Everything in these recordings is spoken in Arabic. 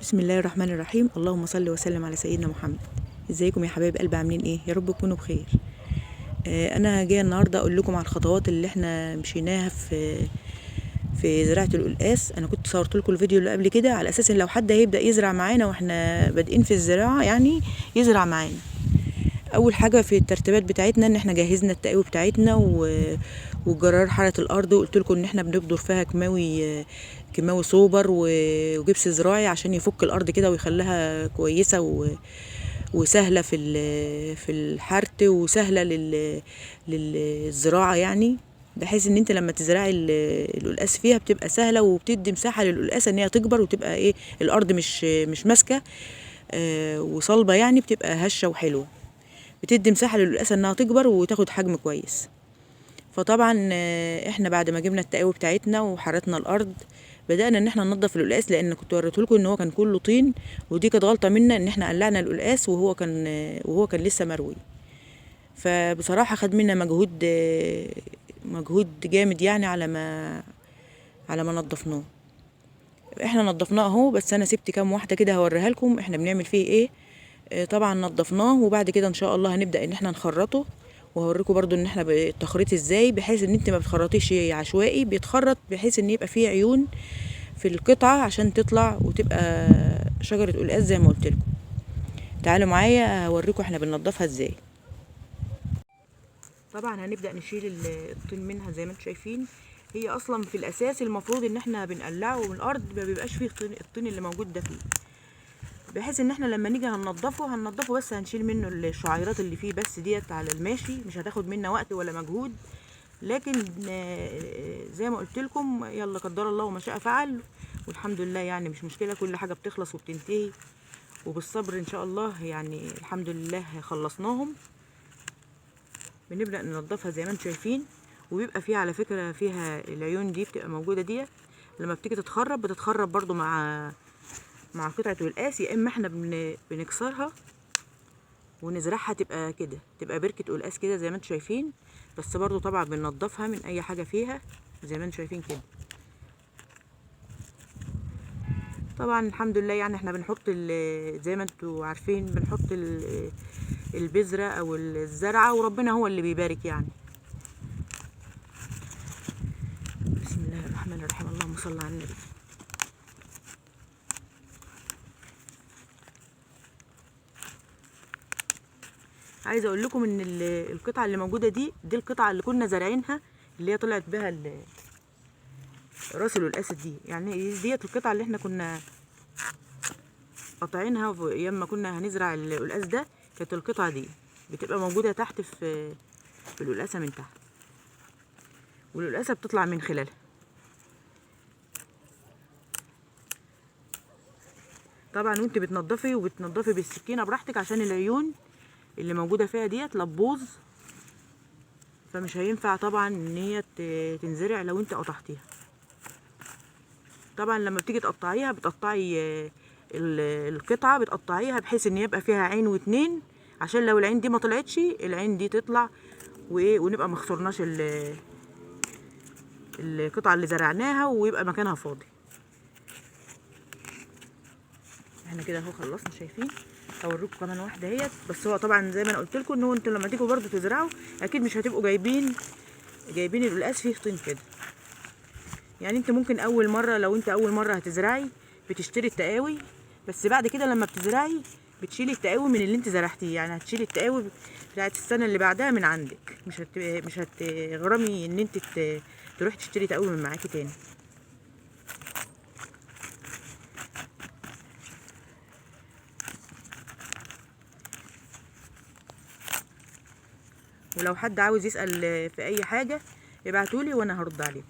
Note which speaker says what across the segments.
Speaker 1: بسم الله الرحمن الرحيم. اللهم صل وسلم على سيدنا محمد. ازيكم يا حبايب قلبي، عاملين ايه؟ يا رب تكونوا بخير. انا جايه النهارده اقول لكم على الخطوات اللي احنا مشيناها في زراعه القلقاس. انا كنت صورت لكم الفيديو اللي قبل كده على اساس ان لو حد هيبدا يزرع معانا واحنا بادئين في الزراعه يعني يزرع معانا. اول حاجه في الترتيبات بتاعتنا ان احنا جهزنا التقاوي بتاعتنا وجرار حاره الارض، وقلت لكم ان احنا بنبدر فيها كيماوي سوبر وجبس زراعي عشان يفك الارض كده ويخليها كويسه وسهله في الحرث، وسهله للزراعه يعني، بحيث ان انت لما تزرعي القلقاس فيها بتبقى سهله وبتدي مساحه للقلقاسه ان هي تكبر وتبقى ايه، الارض مش ماسكه وصلبه، يعني بتبقى هشه وحلوه، بتدي مساحه للقلقاسه انها تكبر وتاخد حجم كويس. فطبعا احنا بعد ما جبنا التقاوي بتاعتنا وحرتنا الارض بدأنا ان احنا ننضف القلقاس، لان كنت وريته لكم ان هو كان كله طين، ودي كانت غلطه منا ان احنا قلعنا القلقاس وهو كان لسه مروي. فبصراحه خد منا مجهود جامد يعني على ما نضفناه. احنا نضفناه اهو، بس انا سبت كام واحده كده هوريها لكم احنا بنعمل فيه ايه. طبعا نضفناه، وبعد كده ان شاء الله هنبدا ان احنا نخرطه، وهوريكم برضو ان احنا التخريط ازاي، بحيث ان انت ما بتخرطيش عشوائي، بيتخرط بحيث ان يبقى فيه عيون في القطعه عشان تطلع وتبقى شجره قلقاس زي ما قلت لكم. تعالوا معايا هوريكم احنا بننضفها ازاي. طبعا هنبدا نشيل الطين منها زي ما انتم شايفين. هي اصلا في الاساس المفروض ان احنا بنقلعه من الارض، ما بيبقاش فيه الطين اللي موجود ده فيه، بحيث ان احنا لما نيجي هننضفه بس هنشيل منه الشعيرات اللي فيه بس، ديت على الماشي مش هتاخد منا وقت ولا مجهود. لكن زي ما قلت لكم، يلا قدر الله وما شاء فعل، والحمد لله يعني مش مشكله، كل حاجه بتخلص وبتنتهي وبالصبر ان شاء الله، يعني الحمد لله خلصناهم. بنبدا ننضفها زي ما انتم شايفين، وبيبقى فيها على فكره فيها العيون دي بتبقى موجوده ديت، لما بتيجي بتتخرب برضو مع قطعه القاس، يا اما احنا بنكسرها ونزرعها تبقى كده، تبقى بركة قلقاس كده زي ما انتم شايفين، بس برضو طبعا بننضفها من اي حاجة فيها زي ما انتم شايفين كده. طبعا الحمد لله يعني احنا بنحط زي ما انتم عارفين بنحط البذرة او الزرعة، وربنا هو اللي بيبارك يعني. بسم الله الرحمن الرحيم. اللهم صل على النبي. عايزه اقول لكم ان القطعه اللي موجوده دي القطعه اللي كنا زارعينها، اللي هي طلعت بها راس القلقاس دي، يعني ديت القطعه اللي احنا كنا قاطعينها ايام ما كنا هنزرع القلقاس ده. كانت القطعه دي بتبقى موجوده تحت في القلقاسه من تحت، والقلقاسه بتطلع من خلالها. طبعا وانت بتنضفي بالسكينه براحتك، عشان العيون اللي موجوده فيها ديت لبوظ، فمش هينفع طبعا ان هي تنزرع لو انت قطعتيها. طبعا لما بتيجي تقطعيها بتقطعي القطعه، بتقطعيها بحيث ان يبقى فيها عين واتنين، عشان لو العين دي ما طلعتش العين دي تطلع، ونبقى ما خسرناش القطعه اللي زرعناها ويبقى مكانها فاضي. احنا كده اهو خلصنا، شايفين؟ هوريكم كمان واحده اهيت. بس هو طبعا زي ما انا قلت لكم ان هو انتوا لما تيجوا برضو تزرعوا اكيد مش هتبقوا جايبين القلقاس فيه طين كده. يعني انت ممكن اول مره، لو انت اول مره هتزرعي بتشتري التقاوي، بس بعد كده لما بتزرعي بتشيلي التقاوي من اللي انت زرعتيه، يعني هتشيلي التقاوي بتاعت السنه اللي بعدها من عندك، مش هتغرمي ان انت تروحي تشتري تقاوي من معاكي تاني. ولو حد عاوز يسأل في اي حاجه ابعتولي وانا هرد عليكم.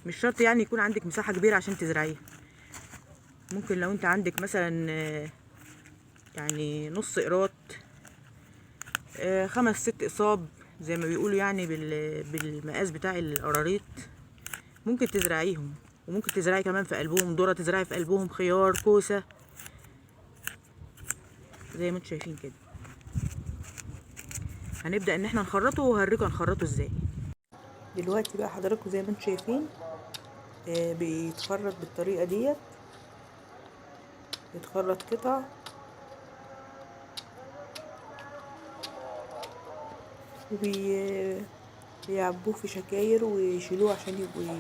Speaker 1: مش شرط يعني يكون عندك مساحه كبيره عشان تزرعيها، ممكن لو انت عندك مثلا يعني نص قيراط، 5 6 اصاب زي ما بيقولوا، يعني بالمقاس بتاع القراريط، ممكن تزرعيهم. وممكن تزرعي كمان في قلبهم ذره، تزرعي في قلبهم خيار، كوسه، زي ما انتم شايفين كده. هنبدا ان احنا نخرطه، وهوريكم هنخرطه ازاي. دلوقتي بقى حضراتكم زي ما انتم شايفين بيتخرط بالطريقة ديت، بيتخرط قطع بيعبوه في شكاير ويشيلوه عشان يبقوا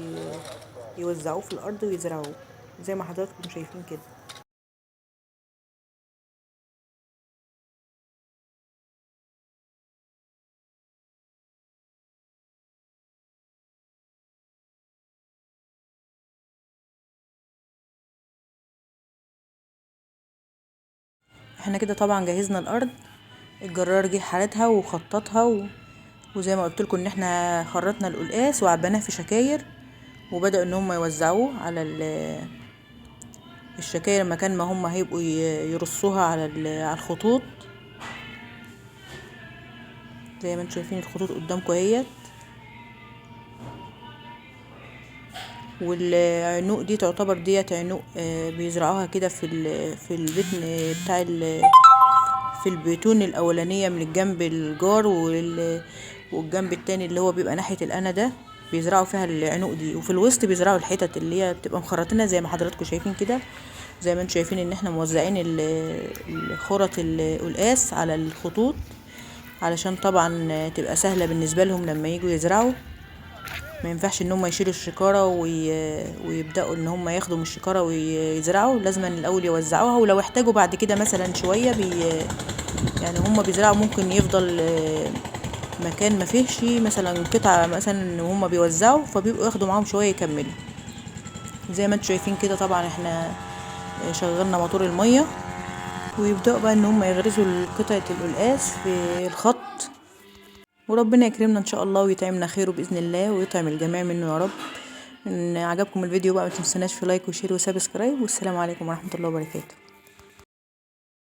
Speaker 1: يوزعوه في الارض ويزرعوه زي ما حضراتكم شايفين كده. احنا كده طبعا جهزنا الارض، الجرار جه حالتها وخططها وزي ما قلت لكم ان احنا خرطنا القلقاس وعبيناه في شكاير، وبدأوا ان هم يوزعوه على الشكاير مكان ما هم هيبقوا يرصوها على الخطوط. زي ما انتم شايفين الخطوط قدامكم اهيت، والعنق دي تعتبر ديت عنق بيزرعوها كده في البتن بتاع في البيتون الاولانيه من الجنب الجار والجنب التاني اللي هو بيبقى ناحيه الانا ده بيزرعوا فيها العنق دي، وفي الوسط بيزرعوا الحتت اللي هي بتبقى مخرطينها زي ما حضراتكم شايفين كده. زي ما انتم شايفين ان احنا موزعين الخرط القلقاس على الخطوط علشان طبعا تبقى سهله بالنسبه لهم لما يجوا يزرعوا. ما ينفعش ان هم يشيلوا الشكاره ويبداوا ان هم ياخدوا من الشكاره ويزرعوا، لازم الاول يوزعوها، ولو احتاجوا بعد كده مثلا شويه يعني هم بيزرعوا ممكن يفضل مكان ما فيهش مثلا قطعه مثلا وهم بيوزعوا، فبيبقوا ياخدوا معاهم شويه يكملوا. زي ما انتم شايفين كده طبعا احنا شغلنا موتور الميه، ويبداوا بقى ان هم يغرزوا قطعه القلقاس في الخط، وربنا يكرمنا ان شاء الله ويطعمنا خيره باذن الله ويطعم الجميع منه يا رب. ان عجبكم الفيديو بقى ما تنسوناش في لايك وشير وسبسكرايب، والسلام عليكم ورحمه الله وبركاته.